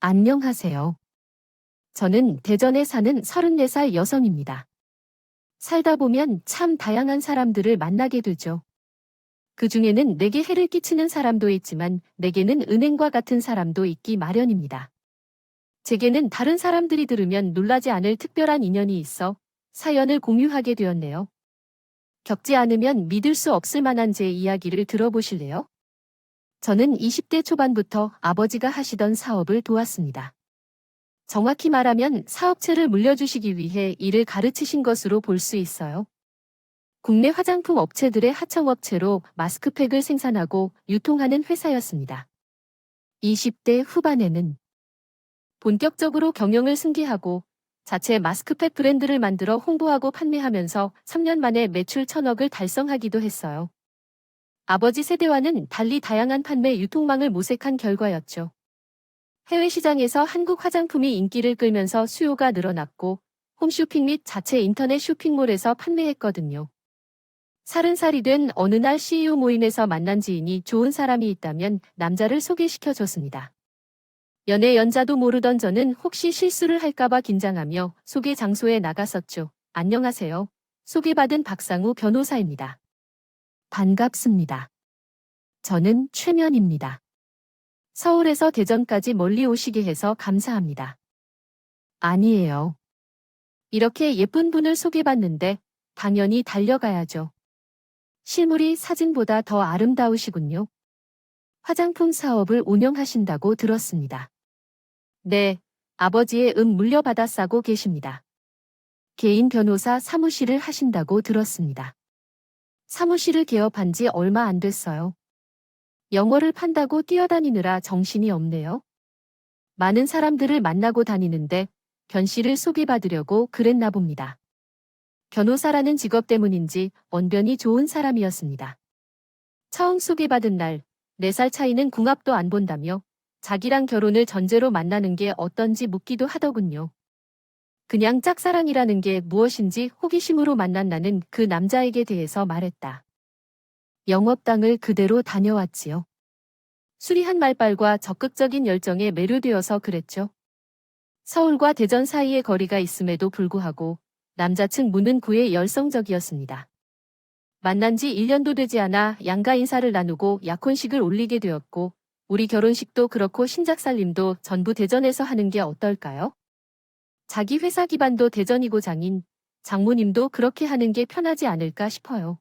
안녕하세요. 저는 대전에 사는 34살 여성입니다. 살다 보면 참 다양한 사람들을 만나게 되죠. 그 중에는 내게 해를 끼치는 사람도 있지만 내게는 은행과 같은 사람도 있기 마련입니다. 제게는 다른 사람들이 들으면 놀라지 않을 특별한 인연이 있어 사연을 공유하게 되었네요. 겪지 않으면 믿을 수 없을 만한 제 이야기를 들어보실래요? 저는 20대 초반부터 아버지가 하시던 사업을 도왔습니다. 정확히 말하면 사업체를 물려주시기 위해 일을 가르치신 것으로 볼 수 있어요. 국내 화장품 업체들의 하청업체로 마스크팩을 생산하고 유통하는 회사였습니다. 20대 후반에는 본격적으로 경영을 승계하고 자체 마스크팩 브랜드를 만들어 홍보하고 판매하면서 3년 만에 매출 1,000억을 달성하기도 했어요. 아버지 세대와는 달리 다양한 판매 유통망을 모색한 결과였죠. 해외 시장에서 한국 화장품이 인기를 끌면서 수요가 늘어났고 홈쇼핑 및 자체 인터넷 쇼핑몰에서 판매했거든요. 30살이 된 어느 날 CEO 모임에서 만난 지인이 좋은 사람이 있다면 남자를 소개시켜줬습니다. 연애 연자도 모르던 저는 혹시 실수를 할까봐 긴장하며 소개 장소에 나갔었죠. 안녕하세요. 소개받은 박상우 변호사입니다. 반갑습니다. 저는 최면입니다. 서울에서 대전까지 멀리 오시게 해서 감사합니다. 아니에요. 이렇게 예쁜 분을 소개받는데 당연히 달려가야죠. 실물이 사진보다 더 아름다우시군요. 화장품 사업을 운영하신다고 들었습니다. 네, 아버지의 물려받아 싸고 계십니다. 개인 변호사 사무실을 하신다고 들었습니다. 사무실을 개업한 지 얼마 안 됐어요. 영어를 판다고 뛰어다니느라 정신이 없네요. 많은 사람들을 만나고 다니는데 변 씨를 소개받으려고 그랬나 봅니다. 변호사라는 직업 때문인지 언변이 좋은 사람이었습니다. 처음 소개받은 날, 4살 차이는 궁합도 안 본다며 자기랑 결혼을 전제로 만나는 게 어떤지 묻기도 하더군요. 그냥 짝사랑이라는 게 무엇인지 호기심으로 만난 나는 그 남자에게 대해서 말했다. 영업당을 그대로 다녀왔지요. 수리한 말발과 적극적인 열정에 매료되어서 그랬죠. 서울과 대전 사이의 거리가 있음에도 불구하고 남자 측 문은구에 열성적이었습니다. 만난 지 1년도 되지 않아 양가 인사를 나누고 약혼식을 올리게 되었고 우리 결혼식도 그렇고 신작살림도 전부 대전에서 하는 게 어떨까요? 자기 회사 기반도 대전이고 장모님도 그렇게 하는 게 편하지 않을까 싶어요.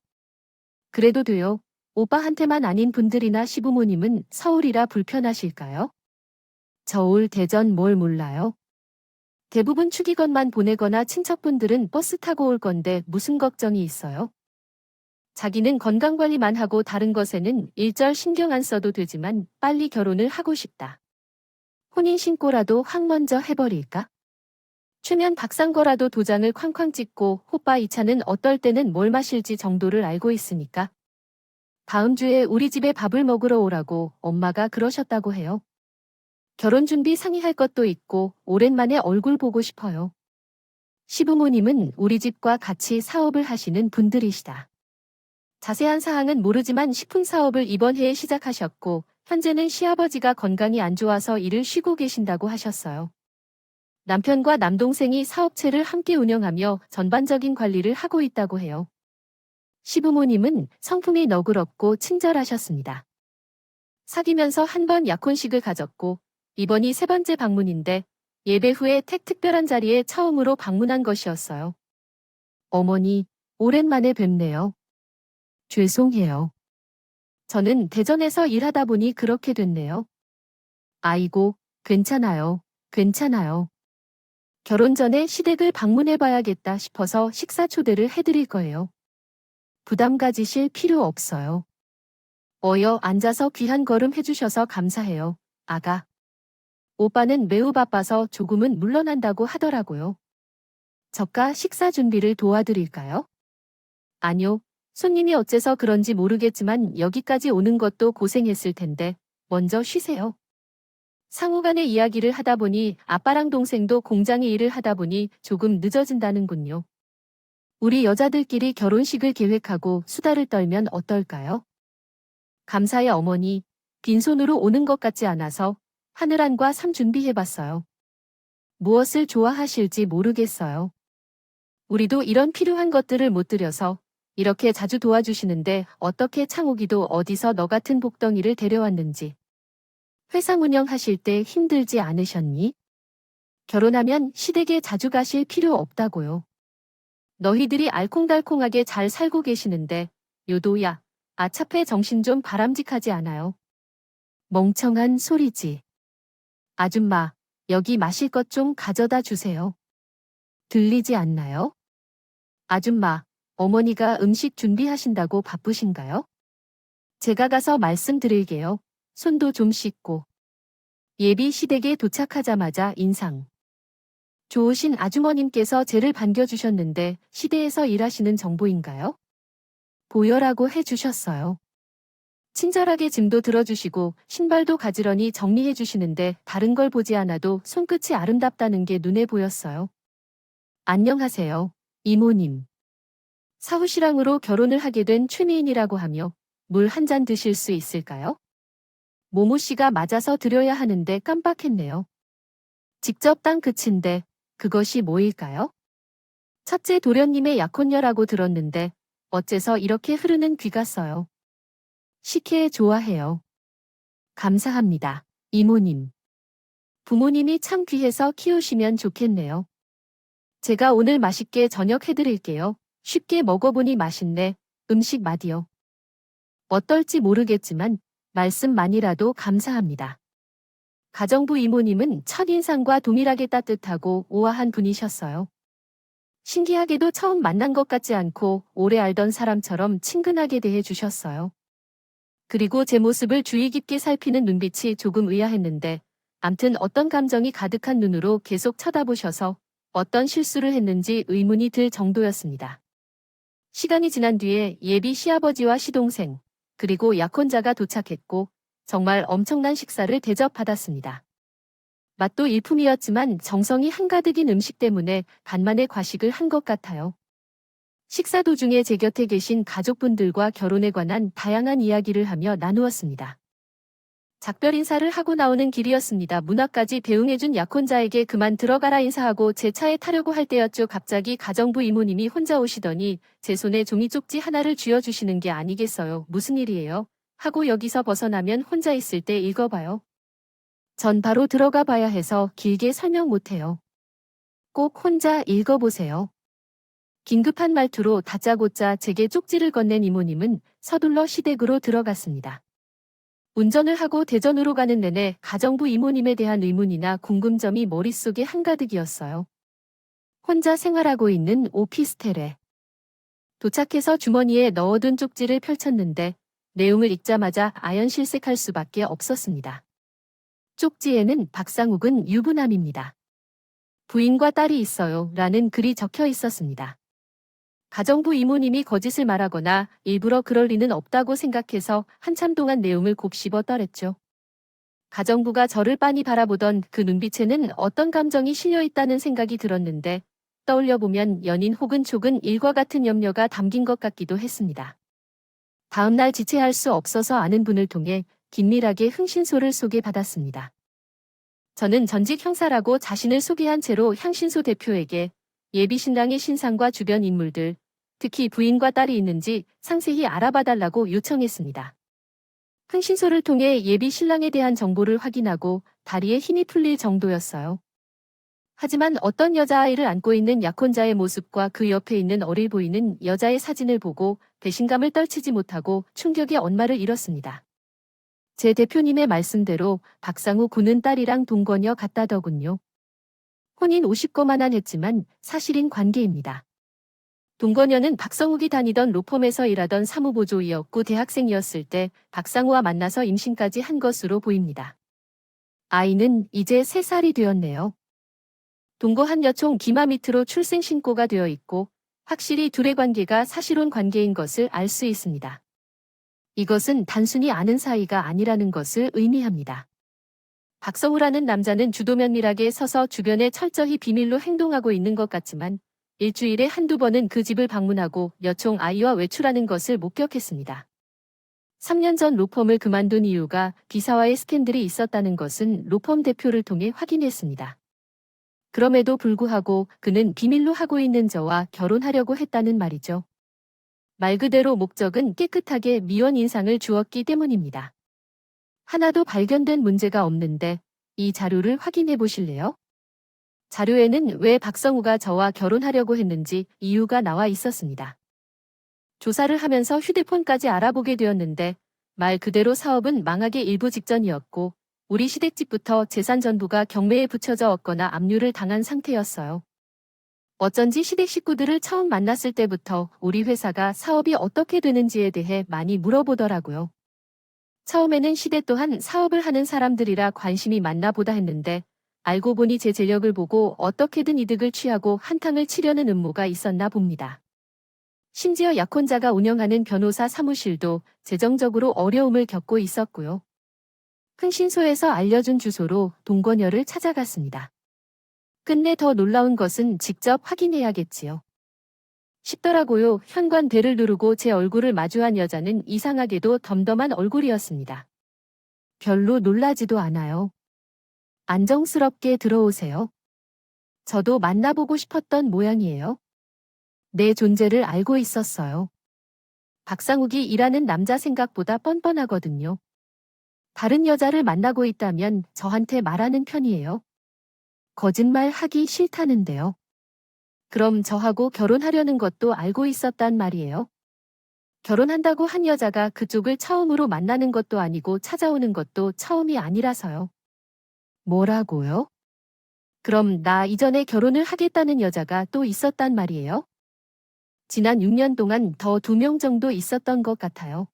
그래도 돼요. 오빠한테만 아닌 분들이나 시부모님은 서울이라 불편하실까요? 서울, 대전 뭘 몰라요? 대부분 축의금만 보내거나 친척분들은 버스 타고 올 건데 무슨 걱정이 있어요? 자기는 건강관리만 하고 다른 것에는 일절 신경 안 써도 되지만 빨리 결혼을 하고 싶다. 혼인신고라도 확 먼저 해버릴까? 최면 박상거라도 도장을 쾅쾅 찍고 호빠 이 차는 어떨 때는 뭘 마실지 정도를 알고 있으니까. 다음 주에 우리 집에 밥을 먹으러 오라고 엄마가 그러셨다고 해요. 결혼 준비 상의할 것도 있고 오랜만에 얼굴 보고 싶어요. 시부모님은 우리 집과 같이 사업을 하시는 분들이시다. 자세한 사항은 모르지만 식품 사업을 이번 해에 시작하셨고 현재는 시아버지가 건강이 안 좋아서 일을 쉬고 계신다고 하셨어요. 남편과 남동생이 사업체를 함께 운영하며 전반적인 관리를 하고 있다고 해요. 시부모님은 성품이 너그럽고 친절하셨습니다. 사귀면서 한 번 약혼식을 가졌고 이번이 3번째 방문인데 예배 후에 특별한 자리에 처음으로 방문한 것이었어요. 어머니, 오랜만에 뵙네요. 죄송해요. 저는 대전에서 일하다 보니 그렇게 됐네요. 아이고, 괜찮아요. 괜찮아요. 결혼 전에 시댁을 방문해봐야겠다 싶어서 식사 초대를 해드릴 거예요. 부담 가지실 필요 없어요. 어여 앉아서 귀한 걸음 해주셔서 감사해요, 아가. 오빠는 매우 바빠서 조금은 물러난다고 하더라고요. 저가 식사 준비를 도와드릴까요? 아니요. 손님이 어째서 그런지 모르겠지만 여기까지 오는 것도 고생했을 텐데 먼저 쉬세요. 상호간의 이야기를 하다 보니 아빠랑 동생도 공장에 일을 하다 보니 조금 늦어진다는군요. 우리 여자들끼리 결혼식을 계획하고 수다를 떨면 어떨까요? 감사해 어머니. 빈손으로 오는 것 같지 않아서 하늘안과 삶 준비해봤어요. 무엇을 좋아하실지 모르겠어요. 우리도 이런 필요한 것들을 못 드려서 이렇게 자주 도와주시는데 어떻게 창욱이도 어디서 너 같은 복덩이를 데려왔는지. 회사 운영하실 때 힘들지 않으셨니? 결혼하면 시댁에 자주 가실 필요 없다고요. 너희들이 알콩달콩하게 잘 살고 계시는데 요도야, 아차페 정신 좀 바람직하지 않아요? 멍청한 소리지. 아줌마, 여기 마실 것 좀 가져다 주세요. 들리지 않나요? 아줌마, 어머니가 음식 준비하신다고 바쁘신가요? 제가 가서 말씀드릴게요. 손도 좀 씻고. 예비 시댁에 도착하자마자 인상. 좋으신 아주머님께서 쟤를 반겨주셨는데 시대에서 일하시는 정보인가요? 보여라고 해주셨어요. 친절하게 짐도 들어주시고 신발도 가지런히 정리해주시는데 다른 걸 보지 않아도 손끝이 아름답다는 게 눈에 보였어요. 안녕하세요, 이모님. 사후신랑으로 결혼을 하게 된 최미인이라고 하며 물 한 잔 드실 수 있을까요? 모모 씨가 맞아서 드려야 하는데 깜빡했네요. 직접 딴 끝인데 그것이 뭐일까요? 첫째 도련님의 약혼녀라고 들었는데 어째서 이렇게 흐르는 귀가 써요. 식혜 좋아해요. 감사합니다, 이모님. 부모님이 참 귀해서 키우시면 좋겠네요. 제가 오늘 맛있게 저녁 해드릴게요. 쉽게 먹어보니 맛있네. 음식 맛이요. 어떨지 모르겠지만 말씀만이라도 감사합니다. 가정부 이모님은 첫인상과 동일하게 따뜻하고 우아한 분이셨어요. 신기하게도 처음 만난 것 같지 않고 오래 알던 사람처럼 친근하게 대해 주셨어요. 그리고 제 모습을 주의 깊게 살피는 눈빛이 조금 의아했는데 암튼 어떤 감정이 가득한 눈으로 계속 쳐다보셔서 어떤 실수를 했는지 의문이 들 정도였습니다. 시간이 지난 뒤에 예비 시아버지와 시동생, 그리고 약혼자가 도착했고 정말 엄청난 식사를 대접받았습니다. 맛도 일품이었지만 정성이 한가득인 음식 때문에 간만에 과식을 한 것 같아요. 식사 도중에 제 곁에 계신 가족분들과 결혼에 관한 다양한 이야기를 하며 나누었습니다. 작별 인사를 하고 나오는 길이었습니다. 문 앞까지 대응해준 약혼자에게 그만 들어가라 인사하고 제 차에 타려고 할 때였죠. 갑자기 가정부 이모님이 혼자 오시더니 제 손에 종이 쪽지 하나를 쥐어주시는 게 아니겠어요. 무슨 일이에요? 하고 여기서 벗어나면 혼자 있을 때 읽어봐요. 전 바로 들어가 봐야 해서 길게 설명 못해요. 꼭 혼자 읽어보세요. 긴급한 말투로 다짜고짜 제게 쪽지를 건넨 이모님은 서둘러 시댁으로 들어갔습니다. 운전을 하고 대전으로 가는 내내 가정부 이모님에 대한 의문이나 궁금점이 머릿속에 한가득이었어요. 혼자 생활하고 있는 오피스텔에 도착해서 주머니에 넣어둔 쪽지를 펼쳤는데 내용을 읽자마자 아연실색할 수밖에 없었습니다. 쪽지에는 박상욱은 유부남입니다. 부인과 딸이 있어요 라는 글이 적혀 있었습니다. 가정부 이모님이 거짓을 말하거나 일부러 그럴 리는 없다고 생각해서 한참 동안 내용을 곱씹어 떠랬죠. 가정부가 저를 빤히 바라보던 그 눈빛에는 어떤 감정이 실려 있다는 생각이 들었는데 떠올려보면 연인 혹은 촉은 일과 같은 염려가 담긴 것 같기도 했습니다. 다음날 지체할 수 없어서 아는 분을 통해 긴밀하게 흥신소를 소개받았습니다. 저는 전직 형사라고 자신을 소개한 채로 향신소 대표에게 예비 신랑의 신상과 주변 인물들, 특히 부인과 딸이 있는지 상세히 알아봐달라고 요청했습니다. 흥신소를 통해 예비 신랑에 대한 정보를 확인하고 다리에 힘이 풀릴 정도였어요. 하지만 어떤 여자아이를 안고 있는 약혼자의 모습과 그 옆에 있는 어릴 보이는 여자의 사진을 보고 배신감을 떨치지 못하고 충격의 언말을 잃었습니다. 제 대표님의 말씀대로 박상우 군은 딸이랑 동거녀 같다더군요. 혼인 50거만한 했지만 사실인 관계입니다. 동거녀는 박성욱이 다니던 로펌에서 일하던 사무보조이었고 대학생이었을 때 박상우와 만나서 임신까지 한 것으로 보입니다. 아이는 이제 3살이 되었네요. 동거한 여총 기마 밑으로 출생신고가 되어 있고 확실히 둘의 관계가 사실혼 관계인 것을 알 수 있습니다. 이것은 단순히 아는 사이가 아니라는 것을 의미합니다. 박성우라는 남자는 주도면밀하게 서서 주변에 철저히 비밀로 행동하고 있는 것 같지만 일주일에 한두 번은 그 집을 방문하고 여총 아이와 외출하는 것을 목격했습니다. 3년 전 로펌을 그만둔 이유가 비사와의 스캔들이 있었다는 것은 로펌 대표를 통해 확인했습니다. 그럼에도 불구하고 그는 비밀로 하고 있는 저와 결혼하려고 했다는 말이죠. 말 그대로 목적은 깨끗하게 미원 인상을 주었기 때문입니다. 하나도 발견된 문제가 없는데 이 자료를 확인해 보실래요? 자료에는 왜 박성우가 저와 결혼하려고 했는지 이유가 나와 있었습니다. 조사를 하면서 휴대폰까지 알아보게 되었는데 말 그대로 사업은 망하기 일부 직전이었고 우리 시댁집부터 재산 전부가 경매에 붙여져 없거나 압류를 당한 상태였어요. 어쩐지 시댁 식구들을 처음 만났을 때부터 우리 회사가 사업이 어떻게 되는지에 대해 많이 물어보더라고요. 처음에는 시댁 또한 사업을 하는 사람들이라 관심이 많나 보다 했는데 알고 보니 제 재력을 보고 어떻게든 이득을 취하고 한탕을 치려는 음모가 있었나 봅니다. 심지어 약혼자가 운영하는 변호사 사무실도 재정적으로 어려움을 겪고 있었고요. 흥신소에서 알려준 주소로 동거녀를 찾아갔습니다. 끝내 더 놀라운 것은 직접 확인해야겠지요. 싶더라고요. 현관대를 누르고 제 얼굴을 마주한 여자는 이상하게도 덤덤한 얼굴이었습니다. 별로 놀라지도 않아요. 안정스럽게 들어오세요. 저도 만나보고 싶었던 모양이에요. 내 존재를 알고 있었어요. 박상욱이 일하는 남자 생각보다 뻔뻔하거든요. 다른 여자를 만나고 있다면 저한테 말하는 편이에요. 거짓말 하기 싫다는데요. 그럼 저하고 결혼하려는 것도 알고 있었단 말이에요. 결혼한다고 한 여자가 그쪽을 처음으로 만나는 것도 아니고 찾아오는 것도 처음이 아니라서요. 뭐라고요? 그럼 나 이전에 결혼을 하겠다는 여자가 또 있었단 말이에요? 지난 6년 동안 더 2명 정도 있었던 것 같아요.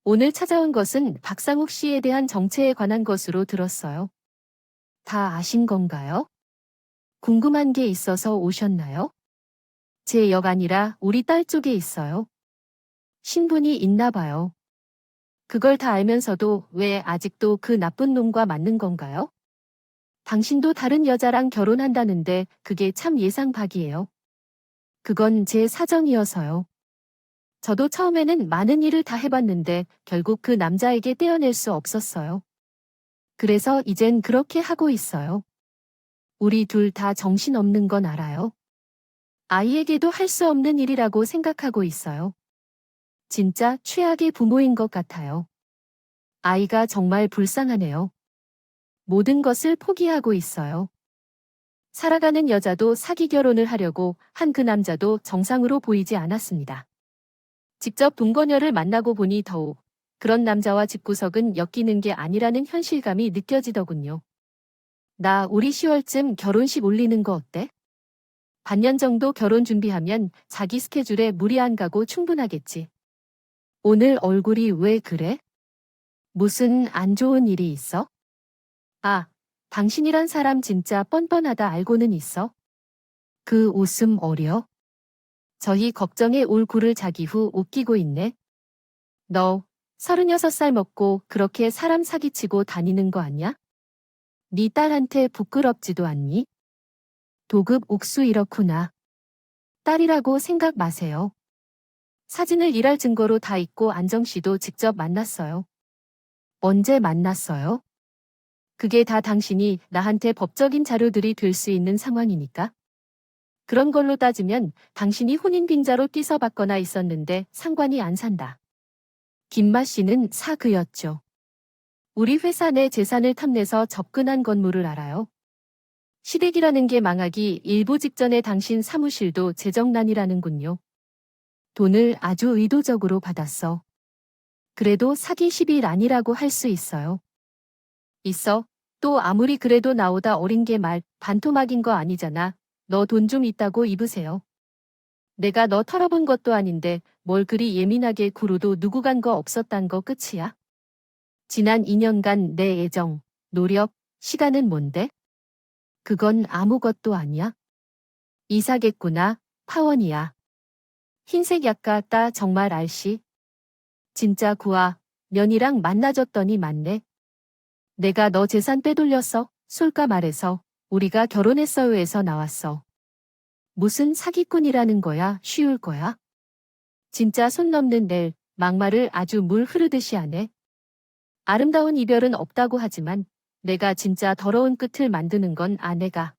오늘 찾아온 것은 박상욱 씨에 대한 정체에 관한 것으로 들었어요. 다 아신 건가요? 궁금한 게 있어서 오셨나요? 제 역 아니라 우리 딸 쪽에 있어요. 신분이 있나 봐요. 그걸 다 알면서도 왜 아직도 그 나쁜 놈과 맞는 건가요? 당신도 다른 여자랑 결혼한다는데 그게 참 예상 밖이에요. 그건 제 사정이어서요. 저도 처음에는 많은 일을 다 해봤는데 결국 그 남자에게 떼어낼 수 없었어요. 그래서 이젠 그렇게 하고 있어요. 우리 둘 다 정신없는 건 알아요. 아이에게도 할 수 없는 일이라고 생각하고 있어요. 진짜 최악의 부모인 것 같아요. 아이가 정말 불쌍하네요. 모든 것을 포기하고 있어요. 살아가는 여자도 사기 결혼을 하려고 한 그 남자도 정상으로 보이지 않았습니다. 직접 동거녀를 만나고 보니 더욱 그런 남자와 집구석은 엮이는 게 아니라는 현실감이 느껴지더군요. 나 우리 10월쯤 결혼식 올리는 거 어때? 반년 정도 결혼 준비하면 자기 스케줄에 무리 안 가고 충분하겠지. 오늘 얼굴이 왜 그래? 무슨 안 좋은 일이 있어? 아, 당신이란 사람 진짜 뻔뻔하다 알고는 있어? 그 웃음 어려? 저희 걱정에 올 굴을 자기 후 웃기고 있네. 너 36살 먹고 그렇게 사람 사기치고 다니는 거 아니야? 네 딸한테 부끄럽지도 않니? 도급 옥수 이렇구나. 딸이라고 생각 마세요. 사진을 일할 증거로 다 있고 안정 씨도 직접 만났어요. 언제 만났어요? 그게 다 당신이 나한테 법적인 자료들이 될 수 있는 상황이니까. 그런 걸로 따지면 당신이 혼인빙자로 띠서 받거나 있었는데 상관이 안 산다. 김마 씨는 사그였죠. 우리 회사 내 재산을 탐내서 접근한 건물을 알아요. 시댁이라는 게 망하기 일부 직전에 당신 사무실도 재정난이라는군요. 돈을 아주 의도적으로 받았어. 그래도 사기 시비일 아니라고 할 수 있어요. 있어. 또 아무리 그래도 나오다 어린 게 말 반토막인 거 아니잖아. 너 돈 좀 있다고 입으세요. 내가 너 털어본 것도 아닌데 뭘 그리 예민하게 굴어도 누구 간 거 없었단 거 끝이야? 지난 2년간 내 애정, 노력, 시간은 뭔데? 그건 아무것도 아니야. 이사겠구나. 파원이야. 흰색 약가따 정말 알씨. 진짜 구아. 년이랑 만나줬더니 맞네. 내가 너 재산 빼돌렸어. 솔까 말해서 우리가 결혼했어요에서 나왔어. 무슨 사기꾼이라는 거야? 쉬울 거야? 진짜 손 넘는 낼 막말을 아주 물 흐르듯이 하네. 아름다운 이별은 없다고 하지만 내가 진짜 더러운 끝을 만드는 건 아내가.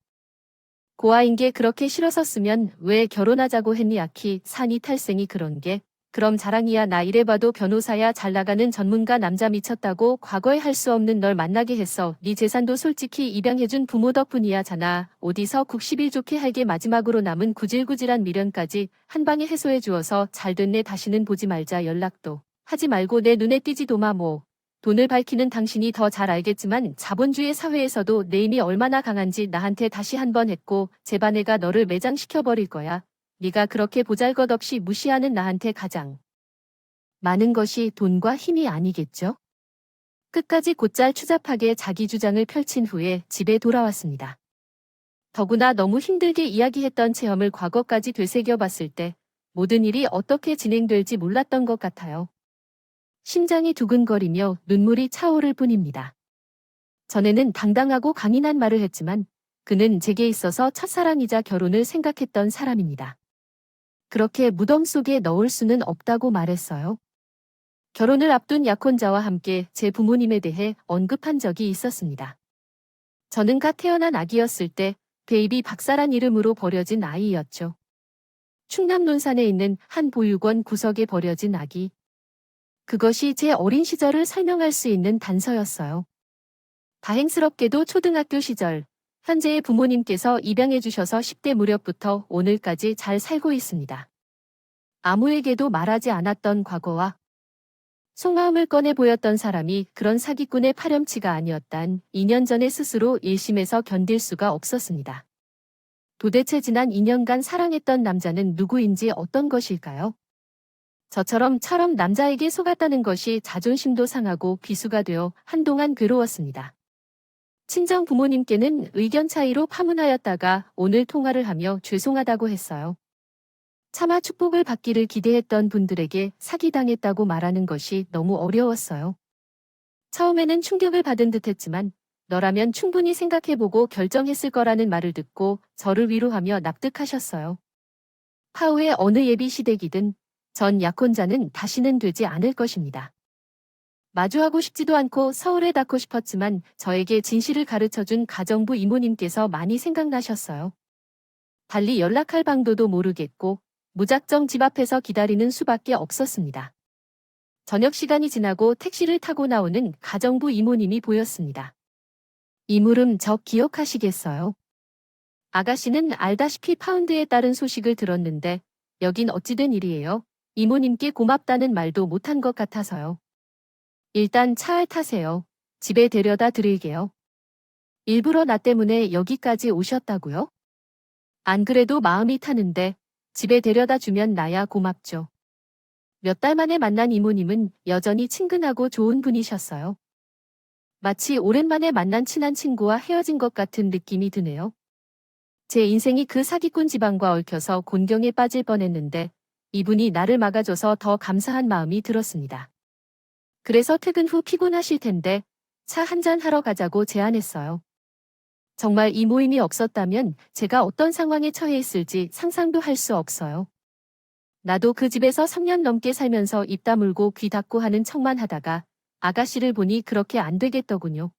고아인 게 그렇게 싫었었으면 왜 결혼하자고 했니 아키 산이 탈생이 그런 게. 그럼 자랑이야 나 이래봐도 변호사야 잘나가는 전문가 남자 미쳤다고 과거에 할 수 없는 널 만나게 했어. 네 재산도 솔직히 입양해준 부모 덕분이야 잖아. 어디서 국시빌 좋게 할게 마지막으로 남은 구질구질한 미련까지 한 방에 해소해 주어서 잘 됐네. 다시는 보지 말자. 연락도 하지 말고 내 눈에 띄지도 마 뭐. 돈을 밝히는 당신이 더 잘 알겠지만 자본주의 사회에서도 내 힘이 얼마나 강한지 나한테 다시 한 번 했고 제발 내가 너를 매장시켜버릴 거야. 네가 그렇게 보잘것없이 무시하는 나한테 가장 많은 것이 돈과 힘이 아니겠죠? 끝까지 곧잘 추잡하게 자기 주장을 펼친 후에 집에 돌아왔습니다. 더구나 너무 힘들게 이야기했던 체험을 과거까지 되새겨 봤을 때 모든 일이 어떻게 진행될지 몰랐던 것 같아요. 심장이 두근거리며 눈물이 차오를 뿐입니다. 전에는 당당하고 강인한 말을 했지만 그는 제게 있어서 첫사랑이자 결혼을 생각했던 사람입니다. 그렇게 무덤 속에 넣을 수는 없다고 말했어요. 결혼을 앞둔 약혼자와 함께 제 부모님에 대해 언급한 적이 있었습니다. 저는 갓 태어난 아기였을 때 베이비 박사란 이름으로 버려진 아이였죠. 충남 논산에 있는 한 보육원 구석에 버려진 아기. 그것이 제 어린 시절을 설명할 수 있는 단서였어요. 다행스럽게도 초등학교 시절, 현재의 부모님께서 입양해 주셔서 10대 무렵부터 오늘까지 잘 살고 있습니다. 아무에게도 말하지 않았던 과거와 속마음을 꺼내 보였던 사람이 그런 사기꾼의 파렴치가 아니었단 2년 전에 스스로 1심에서 견딜 수가 없었습니다. 도대체 지난 2년간 사랑했던 남자는 누구인지 어떤 것일까요? 저처럼 남자에게 속았다는 것이 자존심도 상하고 비수가 되어 한동안 괴로웠습니다. 친정 부모님께는 의견 차이로 파문하였다가 오늘 통화를 하며 죄송하다고 했어요. 차마 축복을 받기를 기대했던 분들에게 사기당했다고 말하는 것이 너무 어려웠어요. 처음에는 충격을 받은 듯했지만 너라면 충분히 생각해보고 결정했을 거라는 말을 듣고 저를 위로하며 납득하셨어요. 파후의 어느 예비 시댁이든 전 약혼자는 다시는 되지 않을 것입니다. 마주하고 싶지도 않고 서울에 닿고 싶었지만 저에게 진실을 가르쳐준 가정부 이모님께서 많이 생각나셨어요. 달리 연락할 방도도 모르겠고 무작정 집 앞에서 기다리는 수밖에 없었습니다. 저녁 시간이 지나고 택시를 타고 나오는 가정부 이모님이 보였습니다. 이 물음 저 기억하시겠어요? 아가씨는 알다시피 파운드에 따른 소식을 들었는데 여긴 어찌된 일이에요? 이모님께 고맙다는 말도 못한 것 같아서요. 일단 차를 타세요. 집에 데려다 드릴게요. 일부러 나 때문에 여기까지 오셨다고요? 안 그래도 마음이 타는데 집에 데려다 주면 나야 고맙죠. 몇 달 만에 만난 이모님은 여전히 친근하고 좋은 분이셨어요. 마치 오랜만에 만난 친한 친구와 헤어진 것 같은 느낌이 드네요. 제 인생이 그 사기꾼 집안과 얽혀서 곤경에 빠질 뻔했는데 이분이 나를 막아줘서 더 감사한 마음이 들었습니다. 그래서 퇴근 후 피곤하실 텐데 차 한잔 하러 가자고 제안했어요. 정말 이 모임이 없었다면 제가 어떤 상황에 처해 있을지 상상도 할 수 없어요. 나도 그 집에서 3년 넘게 살면서 입 다물고 귀 닫고 하는 척만 하다가 아가씨를 보니 그렇게 안 되겠더군요.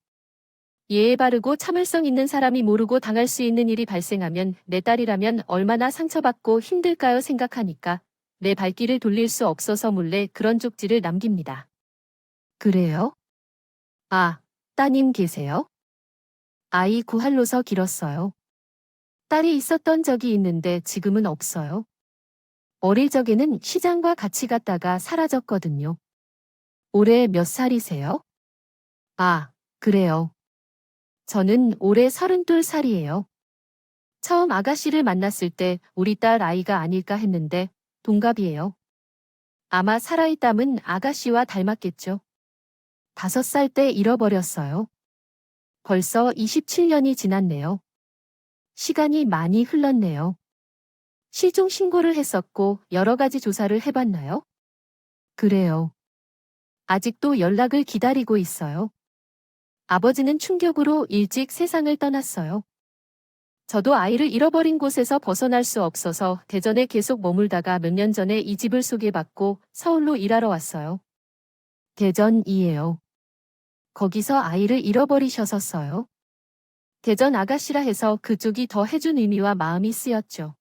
예에 바르고 참을성 있는 사람이 모르고 당할 수 있는 일이 발생하면 내 딸이라면 얼마나 상처받고 힘들까요 생각하니까 내 발길을 돌릴 수 없어서 몰래 그런 쪽지를 남깁니다. 그래요? 아, 따님 계세요? 아이 구할로서 길었어요. 딸이 있었던 적이 있는데 지금은 없어요. 어릴 적에는 시장과 같이 갔다가 사라졌거든요. 올해 몇 살이세요? 아, 그래요. 저는 올해 32살이에요. 처음 아가씨를 만났을 때 우리 딸 아이가 아닐까 했는데 동갑이에요. 아마 살아있다면 아가씨와 닮았겠죠. 5살 때 잃어버렸어요. 벌써 27년이 지났네요. 시간이 많이 흘렀네요. 실종 신고를 했었고 여러 가지 조사를 해봤나요? 그래요. 아직도 연락을 기다리고 있어요. 아버지는 충격으로 일찍 세상을 떠났어요. 저도 아이를 잃어버린 곳에서 벗어날 수 없어서 대전에 계속 머물다가 몇 년 전에 이 집을 소개받고 서울로 일하러 왔어요. 대전이에요. 거기서 아이를 잃어버리셨었어요. 대전 아가씨라 해서 그쪽이 더 해준 의미와 마음이 쓰였죠.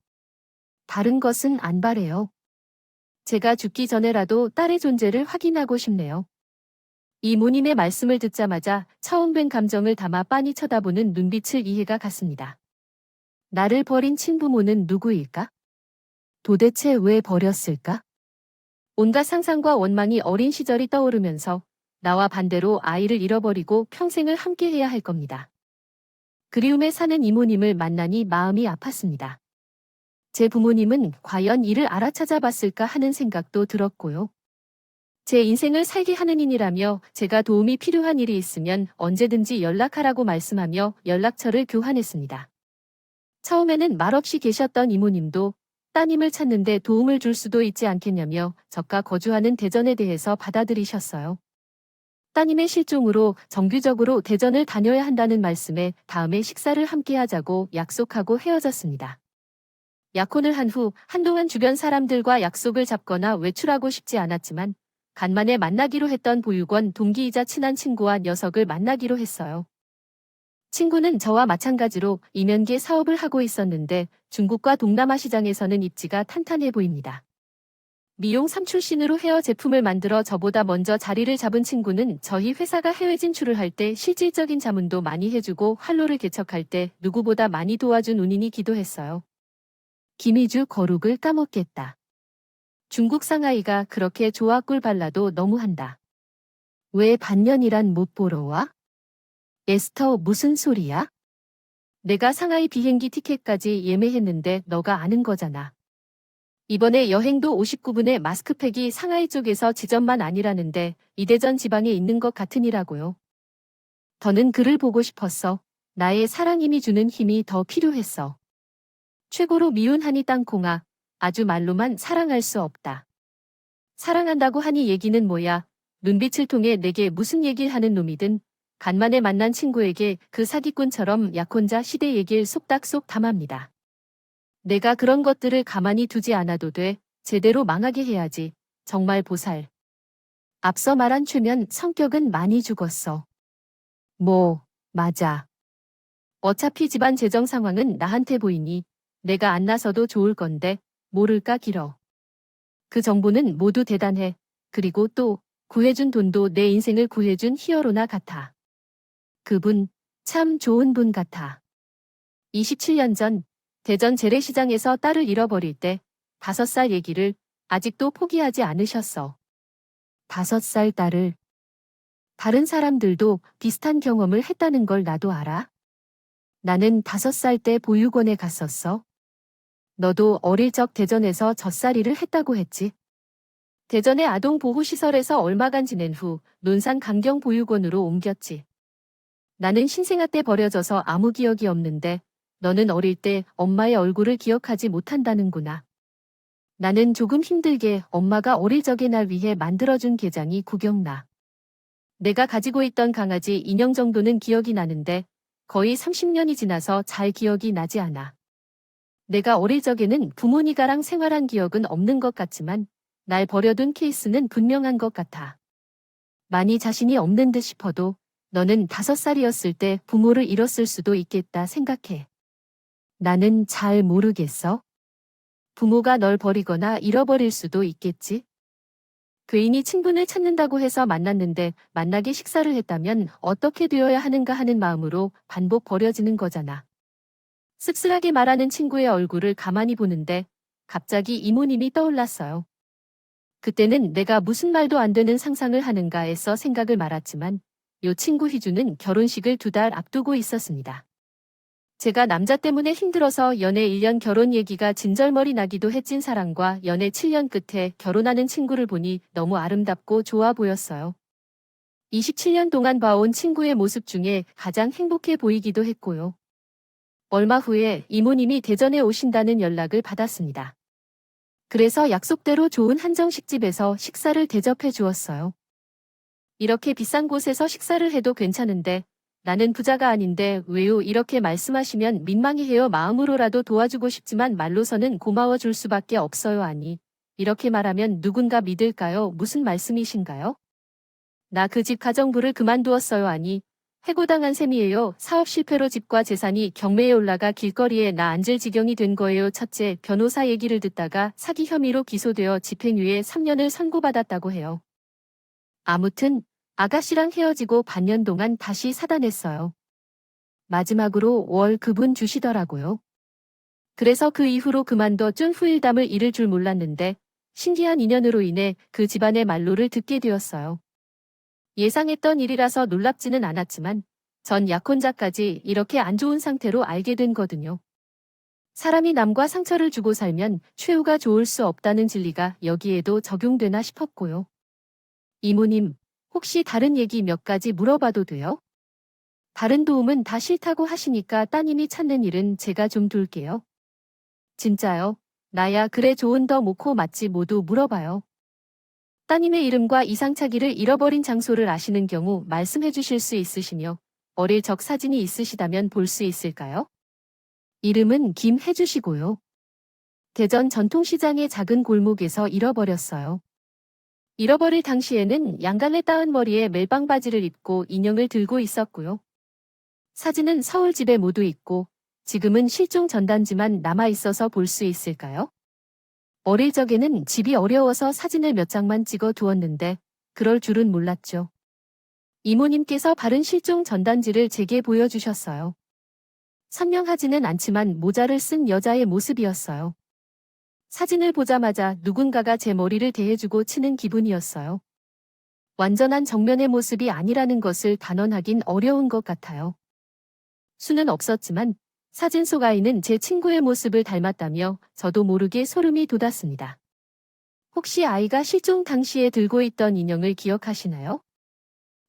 다른 것은 안 바래요. 제가 죽기 전에라도 딸의 존재를 확인하고 싶네요. 이모님의 말씀을 듣자마자 처음 뵌 감정을 담아 빤히 쳐다보는 눈빛을 이해가 갔습니다. 나를 버린 친부모는 누구일까? 도대체 왜 버렸을까? 온갖 상상과 원망이 어린 시절이 떠오르면서 나와 반대로 아이를 잃어버리고 평생을 함께해야 할 겁니다. 그리움에 사는 이모님을 만나니 마음이 아팠습니다. 제 부모님은 과연 이를 알아찾아봤을까 하는 생각도 들었고요. 제 인생을 살게 하는 인이라며 제가 도움이 필요한 일이 있으면 언제든지 연락하라고 말씀하며 연락처를 교환했습니다. 처음에는 말없이 계셨던 이모님도 따님을 찾는데 도움을 줄 수도 있지 않겠냐며 저가 거주하는 대전에 대해서 받아들이셨어요. 따님의 실종으로 정기적으로 대전을 다녀야 한다는 말씀에 다음에 식사를 함께 하자고 약속하고 헤어졌습니다. 약혼을 한 후 한동안 주변 사람들과 약속을 잡거나 외출하고 싶지 않았지만 간만에 만나기로 했던 보육원 동기이자 친한 친구와 녀석을 만나기로 했어요. 친구는 저와 마찬가지로 이면계 사업을 하고 있었는데 중국과 동남아 시장에서는 입지가 탄탄해 보입니다. 미용 3 출신으로 헤어 제품을 만들어 저보다 먼저 자리를 잡은 친구는 저희 회사가 해외 진출을 할 때 실질적인 자문도 많이 해주고 활로를 개척할 때 누구보다 많이 도와준 운인이기도 했어요. 김희주 거룩을 까먹겠다. 중국 상하이가 그렇게 좋아 꿀 발라도 너무한다. 왜 반년이란 못 보러 와? 에스터 무슨 소리야? 내가 상하이 비행기 티켓까지 예매했는데 너가 아는 거잖아. 이번에 여행도 59분에 마스크팩이 상하이 쪽에서 지점만 아니라는데 이대전 지방에 있는 것 같으니라고요. 더는 그를 보고 싶었어. 나의 사랑 힘이 주는 힘이 더 필요했어. 최고로 미운 한이 땅콩아. 아주 말로만 사랑할 수 없다. 사랑한다고 하니 얘기는 뭐야. 눈빛을 통해 내게 무슨 얘기를 하는 놈이든 간만에 만난 친구에게 그 사기꾼처럼 약혼자 시대 얘기를 속닥속 담합니다. 내가 그런 것들을 가만히 두지 않아도 돼. 제대로 망하게 해야지. 정말 보살. 앞서 말한 최면 성격은 많이 죽었어. 뭐, 맞아. 어차피 집안 재정 상황은 나한테 보이니 내가 안 나서도 좋을 건데 모를까 길어. 그 정보는 모두 대단해. 그리고 또 구해준 돈도 내 인생을 구해준 히어로나 같아. 그분 참 좋은 분 같아. 27년 전 대전 재래시장에서 딸을 잃어버릴 때 5살 얘기를 아직도 포기하지 않으셨어. 5살 딸을. 다른 사람들도 비슷한 경험을 했다는 걸 나도 알아. 나는 5살 때 보육원에 갔었어. 너도 어릴 적 대전에서 젖살이를 했다고 했지. 대전의 아동보호시설에서 얼마간 지낸 후 논산 강경보육원으로 옮겼지. 나는 신생아 때 버려져서 아무 기억이 없는데 너는 어릴 때 엄마의 얼굴을 기억하지 못한다는구나. 나는 조금 힘들게 엄마가 어릴 적의 날 위해 만들어준 게장이 구경나. 내가 가지고 있던 강아지 인형 정도는 기억이 나는데 거의 30년이 지나서 잘 기억이 나지 않아. 내가 어릴 적에는 부모니가랑 생활한 기억은 없는 것 같지만 날 버려둔 케이스는 분명한 것 같아. 많이 자신이 없는 듯 싶어도 너는 5살이었을 때 부모를 잃었을 수도 있겠다 생각해. 나는 잘 모르겠어. 부모가 널 버리거나 잃어버릴 수도 있겠지. 괜히 친분을 찾는다고 해서 만났는데 만나게 식사를 했다면 어떻게 되어야 하는가 하는 마음으로 반복 버려지는 거잖아. 씁쓸하게 말하는 친구의 얼굴을 가만히 보는데 갑자기 이모님이 떠올랐어요. 그때는 내가 무슨 말도 안 되는 상상을 하는가 해서 생각을 말았지만 요 친구 희주는 결혼식을 2달 앞두고 있었습니다. 제가 남자 때문에 힘들어서 연애 1년 결혼 얘기가 진절머리 나기도 했진 사람과 연애 7년 끝에 결혼하는 친구를 보니 너무 아름답고 좋아 보였어요. 27년 동안 봐온 친구의 모습 중에 가장 행복해 보이기도 했고요. 얼마 후에 이모님이 대전에 오신다는 연락을 받았습니다. 그래서 약속대로 좋은 한정식집에서 식사를 대접해 주었어요. 이렇게 비싼 곳에서 식사를 해도 괜찮은데 나는 부자가 아닌데 왜요? 이렇게 말씀하시면 민망해요. 마음으로라도 도와주고 싶지만 말로서는 고마워 줄 수밖에 없어요. 아니, 이렇게 말하면 누군가 믿을까요? 무슨 말씀이신가요? 나 그 집 가정부를 그만두었어요. 아니, 해고당한 셈이에요. 사업 실패로 집과 재산이 경매에 올라가 길거리에 나 앉을 지경이 된 거예요. 첫째, 변호사 얘기를 듣다가 사기 혐의로 기소되어 집행유예 3년을 선고받았다고 해요. 아무튼 아가씨랑 헤어지고 반년 동안 다시 사단했어요. 마지막으로 월 그분 주시더라고요. 그래서 그 이후로 그만둬 준 후일담을 잃을 줄 몰랐는데 신기한 인연으로 인해 그 집안의 말로를 듣게 되었어요. 예상했던 일이라서 놀랍지는 않았지만 전 약혼자까지 이렇게 안 좋은 상태로 알게 된 거든요. 사람이 남과 상처를 주고 살면 최후가 좋을 수 없다는 진리가 여기에도 적용되나 싶었고요. 이모님, 혹시 다른 얘기 몇 가지 물어봐도 돼요? 다른 도움은 다 싫다고 하시니까 따님이 찾는 일은 제가 좀 둘게요. 진짜요? 나야 그래 좋은 더 모코 맞지 모두 물어봐요. 따님의 이름과 이상차기를 잃어버린 장소를 아시는 경우 말씀해 주실 수 있으시며 어릴 적 사진이 있으시다면 볼 수 있을까요? 이름은 김해주시고요. 대전 전통시장의 작은 골목에서 잃어버렸어요. 잃어버릴 당시에는 양갈래 따은 머리에 멜빵 바지를 입고 인형을 들고 있었고요. 사진은 서울 집에 모두 있고 지금은 실종 전단지만 남아 있어서 볼 수 있을까요? 어릴 적에는 집이 어려워서 사진을 몇 장만 찍어 두었는데 그럴 줄은 몰랐죠. 이모님께서 바른 실종 전단지를 제게 보여주셨어요. 선명하지는 않지만 모자를 쓴 여자의 모습이었어요. 사진을 보자마자 누군가가 제 머리를 대해주고 치는 기분이었어요. 완전한 정면의 모습이 아니라는 것을 단언하긴 어려운 것 같아요. 수는 없었지만 사진 속 아이는 제 친구의 모습을 닮았다며 저도 모르게 소름이 돋았습니다. 혹시 아이가 실종 당시에 들고 있던 인형을 기억하시나요?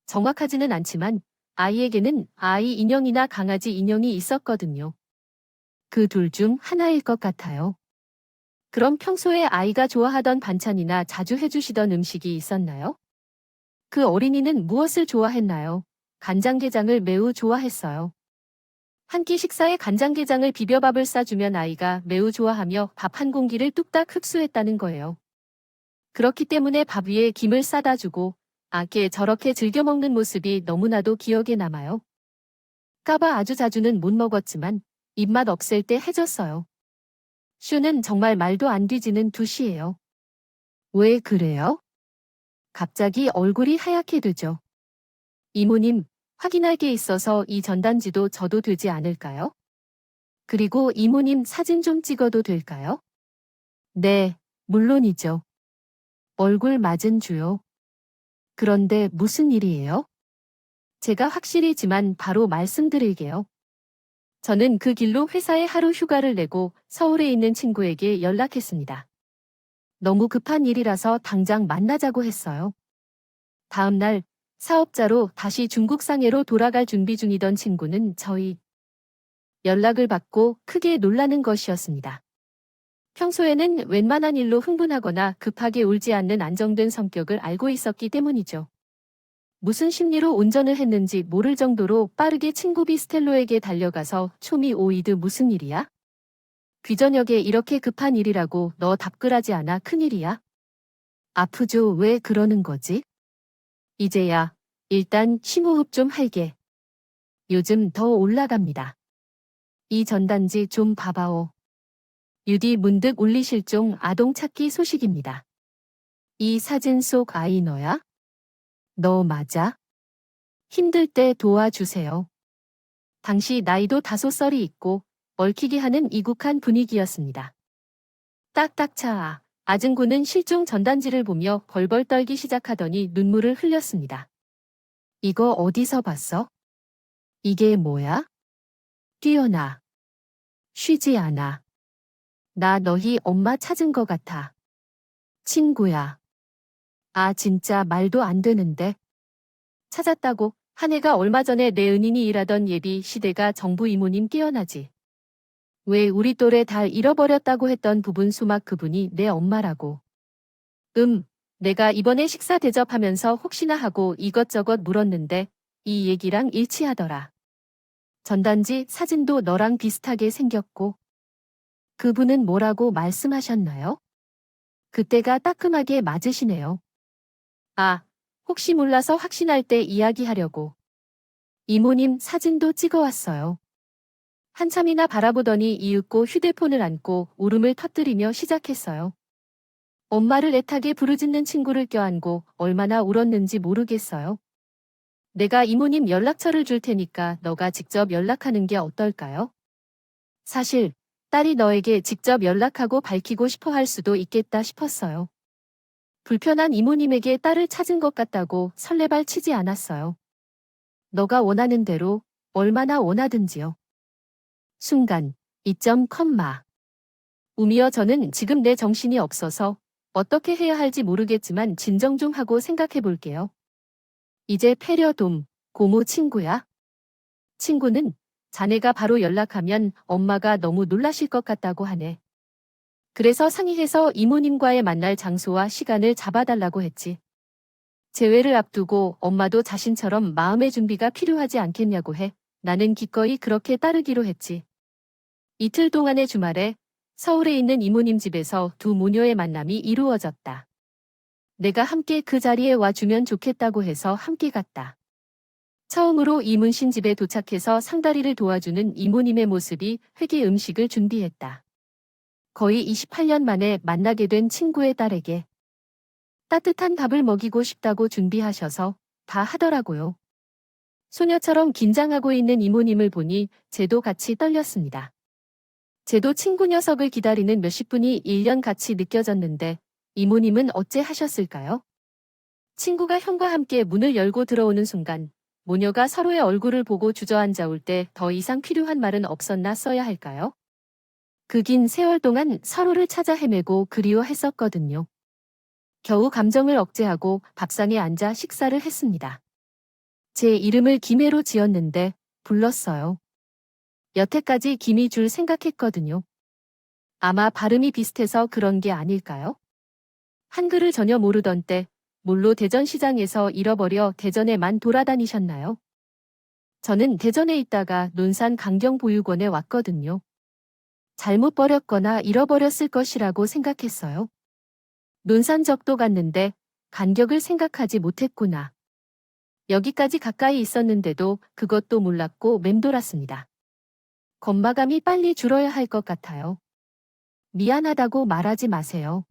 정확하지는 않지만 아이에게는 아이 인형이나 강아지 인형이 있었거든요. 그 둘 중 하나일 것 같아요. 그럼 평소에 아이가 좋아하던 반찬이나 자주 해주시던 음식이 있었나요? 그 어린이는 무엇을 좋아했나요? 간장게장을 매우 좋아했어요. 한 끼 식사에 간장게장을 비벼밥을 싸주면 아이가 매우 좋아하며 밥 한 공기를 뚝딱 흡수했다는 거예요. 그렇기 때문에 밥 위에 김을 싸다 주고 아게 저렇게 즐겨 먹는 모습이 너무나도 기억에 남아요. 까봐 아주 자주는 못 먹었지만 입맛 없을 때 해줬어요. 슈는 정말 말도 안 뒤지는 두시예요. 왜 그래요? 갑자기 얼굴이 하얗게 되죠. 이모님, 확인할 게 있어서 이 전단지도 저도 되지 않을까요? 그리고 이모님 사진 좀 찍어도 될까요? 네, 물론이죠. 얼굴 맞은 주요. 그런데 무슨 일이에요? 제가 확실히지만 바로 말씀드릴게요. 저는 그 길로 회사에 하루 휴가를 내고 서울에 있는 친구에게 연락했습니다. 너무 급한 일이라서 당장 만나자고 했어요. 다음 날 사업자로 다시 중국 상해로 돌아갈 준비 중이던 친구는 저희 연락을 받고 크게 놀라는 것이었습니다. 평소에는 웬만한 일로 흥분하거나 급하게 울지 않는 안정된 성격을 알고 있었기 때문이죠. 무슨 심리로 운전을 했는지 모를 정도로 빠르게 친구 비스텔로에게 달려가서 초미 오이드 무슨 일이야? 귀저녁에 이렇게 급한 일이라고 너 답글하지 않아 큰일이야? 아프죠 왜 그러는 거지? 이제야 일단 심호흡 좀 할게. 요즘 더 올라갑니다. 이 전단지 좀 봐봐오. 유디 문득 울리 실종 아동 찾기 소식입니다. 이 사진 속 아이 너야? 너 맞아? 힘들 때 도와주세요. 당시 나이도 5살이 있고 얽히게 하는 이국한 분위기였습니다. 딱딱차. 아증구는 실종 전단지를 보며 벌벌 떨기 시작하더니 눈물을 흘렸습니다. 이거 어디서 봤어? 이게 뭐야? 뛰어나. 쉬지 않아. 나 너희 엄마 찾은 거 같아. 친구야. 아 진짜 말도 안 되는데. 찾았다고 한 해가 얼마 전에 내 은인이 일하던 예비 시대가 정부 이모님 깨어나지. 왜 우리 또래 달 잃어버렸다고 했던 부분 수막 그분이 내 엄마라고. 내가 이번에 식사 대접하면서 혹시나 하고 이것저것 물었는데 이 얘기랑 일치하더라. 전단지 사진도 너랑 비슷하게 생겼고. 그분은 뭐라고 말씀하셨나요? 그때가 따끔하게 맞으시네요. 아, 혹시 몰라서 확신할 때 이야기하려고. 이모님 사진도 찍어왔어요. 한참이나 바라보더니 이윽고 휴대폰을 안고 울음을 터뜨리며 시작했어요. 엄마를 애타게 부르짖는 친구를 껴안고 얼마나 울었는지 모르겠어요. 내가 이모님 연락처를 줄 테니까 너가 직접 연락하는 게 어떨까요? 사실 딸이 너에게 직접 연락하고 밝히고 싶어 할 수도 있겠다 싶었어요. 불편한 이모님에게 딸을 찾은 것 같다고 설레발 치지 않았어요. 너가 원하는 대로 얼마나 원하든지요. 순간 2컴마. 우미여 저는 지금 내 정신이 없어서 어떻게 해야 할지 모르겠지만 진정 좀 하고 생각해 볼게요. 이제 패려돔, 고모 친구야? 친구는 자네가 바로 연락하면 엄마가 너무 놀라실 것 같다고 하네. 그래서 상의해서 이모님과의 만날 장소와 시간을 잡아달라고 했지. 재회를 앞두고 엄마도 자신처럼 마음의 준비가 필요하지 않겠냐고 해. 나는 기꺼이 그렇게 따르기로 했지. 이틀 동안의 주말에 서울에 있는 이모님 집에서 두 모녀의 만남이 이루어졌다. 내가 함께 그 자리에 와주면 좋겠다고 해서 함께 갔다. 처음으로 이문신 집에 도착해서 상다리를 도와주는 이모님의 모습이 회개 음식을 준비했다. 거의 28년 만에 만나게 된 친구의 딸에게 따뜻한 밥을 먹이고 싶다고 준비하셔서 다 하더라고요. 소녀처럼 긴장하고 있는 이모님을 보니 쟤도 같이 떨렸습니다. 쟤도 친구 녀석을 기다리는 몇십 분이 1년 같이 느껴졌는데 이모님은 어째 하셨을까요? 친구가 형과 함께 문을 열고 들어오는 순간 모녀가 서로의 얼굴을 보고 주저앉아 올 때 더 이상 필요한 말은 없었나 써야 할까요? 그 긴 세월 동안 서로를 찾아 헤매고 그리워했었거든요. 겨우 감정을 억제하고 밥상에 앉아 식사를 했습니다. 제 이름을 김혜로 지었는데 불렀어요. 여태까지 김이 줄 생각했거든요. 아마 발음이 비슷해서 그런 게 아닐까요? 한글을 전혀 모르던 때 몰로 대전시장에서 잃어버려 대전에만 돌아다니셨나요? 저는 대전에 있다가 논산 강경보육원에 왔거든요. 잘못 버렸거나 잃어버렸을 것이라고 생각했어요. 논산적도 갔는데 간격을 생각하지 못했구나. 여기까지 가까이 있었는데도 그것도 몰랐고 맴돌았습니다. 건마감이 빨리 줄어야 할 것 같아요. 미안하다고 말하지 마세요.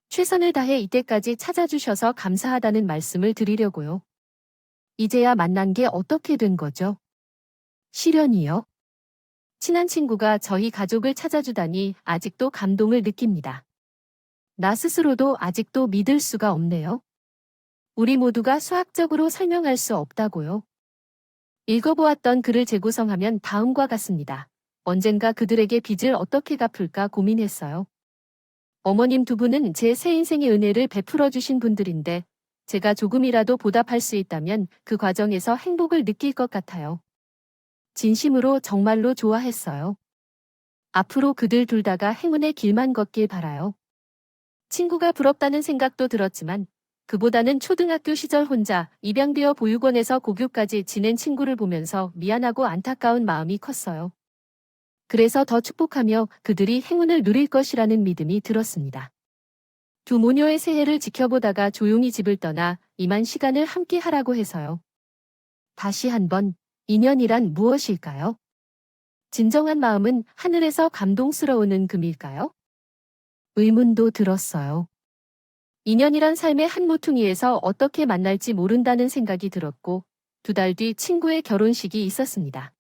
최선을 다해 이때까지 찾아주셔서 감사하다는 말씀을 드리려고요. 이제야 만난 게 어떻게 된 거죠? 실연이요? 친한 친구가 저희 가족을 찾아주다니 아직도 감동을 느낍니다. 나 스스로도 아직도 믿을 수가 없네요. 우리 모두가 수학적으로 설명할 수 없다고요. 읽어보았던 글을 재구성하면 다음과 같습니다. 언젠가 그들에게 빚을 어떻게 갚을까 고민했어요. 어머님 두 분은 제 새 인생의 은혜를 베풀어 주신 분들인데 제가 조금이라도 보답할 수 있다면 그 과정에서 행복을 느낄 것 같아요. 진심으로 정말로 좋아했어요. 앞으로 그들 둘 다가 행운의 길만 걷길 바라요. 친구가 부럽다는 생각도 들었지만 그보다는 초등학교 시절 혼자 입양되어 보육원에서 고교까지 지낸 친구를 보면서 미안하고 안타까운 마음이 컸어요. 그래서 더 축복하며 그들이 행운을 누릴 것이라는 믿음이 들었습니다. 두 모녀의 새해를 지켜보다가 조용히 집을 떠나 이만 시간을 함께 하라고 해서요. 다시 한번 인연이란 무엇일까요? 진정한 마음은 하늘에서 감동스러운 은금일까요? 의문도 들었어요. 인연이란 삶의 한 모퉁이에서 어떻게 만날지 모른다는 생각이 들었고 2달 뒤 친구의 결혼식이 있었습니다.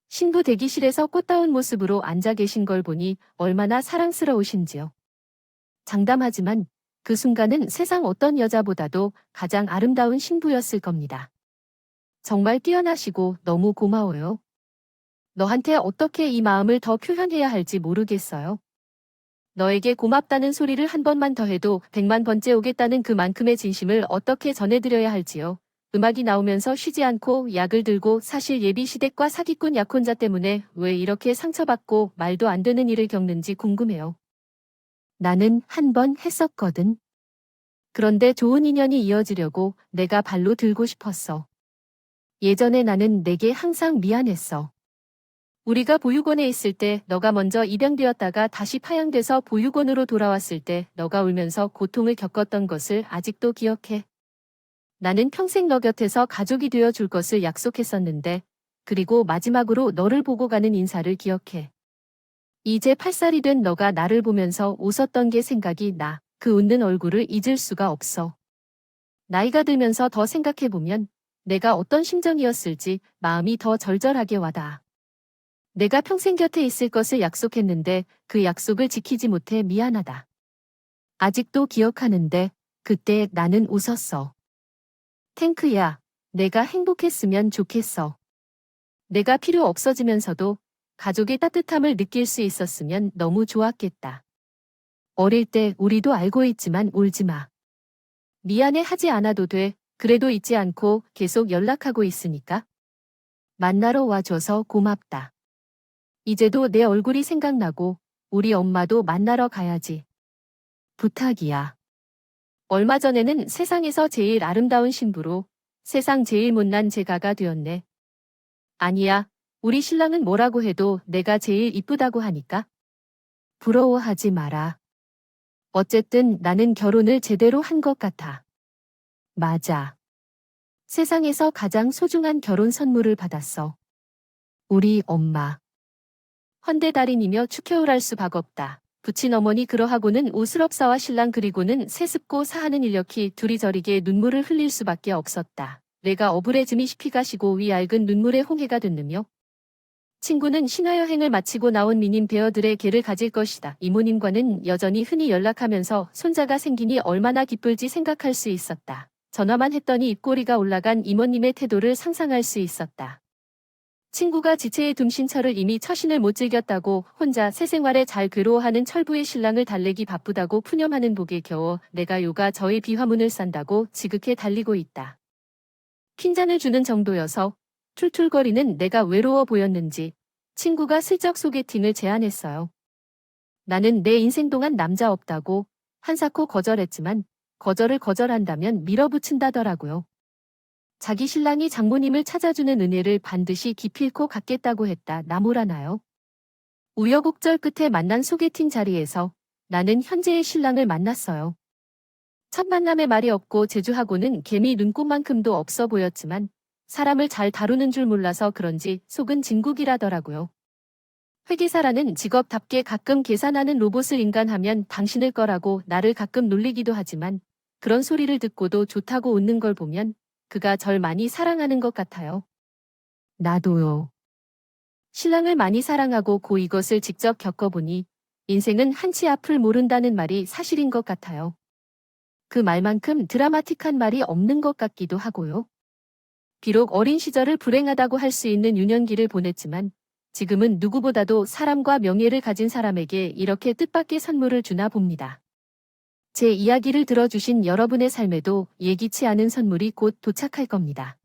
신부 대기실에서 꽃다운 모습으로 앉아 계신 걸 보니 얼마나 사랑스러우신지요. 장담하지만 그 순간은 세상 어떤 여자보다도 가장 아름다운 신부였을 겁니다. 정말 뛰어나시고 너무 고마워요. 너한테 어떻게 이 마음을 더 표현해야 할지 모르겠어요. 너에게 고맙다는 소리를 한 번만 더 해도 100만 번째 오겠다는 그만큼의 진심을 어떻게 전해드려야 할지요. 음악이 나오면서 쉬지 않고 약을 들고 사실 예비 시댁과 사기꾼 약혼자 때문에 왜 이렇게 상처받고 말도 안 되는 일을 겪는지 궁금해요. 나는 한 번 했었거든. 그런데 좋은 인연이 이어지려고 내가 발로 들고 싶었어. 예전에 나는 내게 항상 미안했어. 우리가 보육원에 있을 때 너가 먼저 입양되었다가 다시 파양돼서 보육원으로 돌아왔을 때 너가 울면서 고통을 겪었던 것을 아직도 기억해. 나는 평생 너 곁에서 가족이 되어 줄 것을 약속했었는데, 그리고 마지막으로 너를 보고 가는 인사를 기억해. 이제 8살이 된 너가 나를 보면서 웃었던 게 생각이 나. 그 웃는 얼굴을 잊을 수가 없어. 나이가 들면서 더 생각해보면 내가 어떤 심정이었을지 마음이 더 절절하게 와닿아. 내가 평생 곁에 있을 것을 약속했는데 그 약속을 지키지 못해 미안하다. 아직도 기억하는데 그때 나는 웃었어. 탱크야, 내가 행복했으면 좋겠어. 내가 필요 없어지면서도 가족의 따뜻함을 느낄 수 있었으면 너무 좋았겠다. 어릴 때 우리도 알고 있지만 울지 마. 미안해 하지 않아도 돼. 그래도 잊지 않고 계속 연락하고 있으니까. 만나러 와줘서 고맙다. 이제도 내 얼굴이 생각나고 우리 엄마도 만나러 가야지. 부탁이야. 얼마 전에는 세상에서 제일 아름다운 신부로 세상 제일 못난 제가가 되었네. 아니야. 우리 신랑은 뭐라고 해도 내가 제일 이쁘다고 하니까. 부러워하지 마라. 어쨌든 나는 결혼을 제대로 한 것 같아. 맞아. 세상에서 가장 소중한 결혼 선물을 받았어. 우리 엄마. 헌대달인이며 축혀울할 수박없다. 부친 어머니 그러하고는 오스럽사와 신랑 그리고는 세습고 사하는 인력히 둘이 저리게 눈물을 흘릴 수밖에 없었다. 내가 어불해짐이 피가 시고 위 얇은 눈물의 홍해가 됐느며 친구는 신화여행을 마치고 나온 미님 배어들의 개를 가질 것이다. 이모님과는 여전히 흔히 연락하면서 손자가 생기니 얼마나 기쁠지 생각할 수 있었다. 전화만 했더니 입꼬리가 올라간 이모님의 태도를 상상할 수 있었다. 친구가 지체의 둠신철을 이미 처신을 못 즐겼다고 혼자 새 생활에 잘 괴로워하는 철부의 신랑을 달래기 바쁘다고 푸념하는 복에 겨워 내가 요가 저의 비화문을 싼다고 지극해 달리고 있다. 핀잔을 주는 정도여서 툴툴거리는 내가 외로워 보였는지 친구가 슬쩍 소개팅을 제안했어요. 나는 내 인생 동안 남자 없다고 한사코 거절했지만 거절을 거절한다면 밀어붙인다더라고요. 자기 신랑이 장모님을 찾아주는 은혜를 반드시 기필코 갚겠다고 했다. 나무라나요? 우여곡절 끝에 만난 소개팅 자리에서 나는 현재의 신랑을 만났어요. 첫 만남에 말이 없고 제주하고는 개미 눈곱만큼도 없어 보였지만 사람을 잘 다루는 줄 몰라서 그런지 속은 진국이라더라고요. 회계사라는 직업답게 가끔 계산하는 로봇을 인간하면 당신을 거라고 나를 가끔 놀리기도 하지만 그런 소리를 듣고도 좋다고 웃는 걸 보면 그가 절 많이 사랑하는 것 같아요. 나도요. 신랑을 많이 사랑하고 고 이것을 직접 겪어보니 인생은 한치 앞을 모른다는 말이 사실인 것 같아요. 그 말만큼 드라마틱한 말이 없는 것 같기도 하고요. 비록 어린 시절을 불행하다고 할 수 있는 유년기를 보냈지만 지금은 누구보다도 사람과 명예를 가진 사람에게 이렇게 뜻밖의 선물을 주나 봅니다. 제 이야기를 들어주신 여러분의 삶에도 예기치 않은 선물이 곧 도착할 겁니다.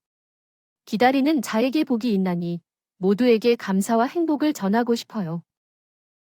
기다리는 자에게 복이 있나니 모두에게 감사와 행복을 전하고 싶어요.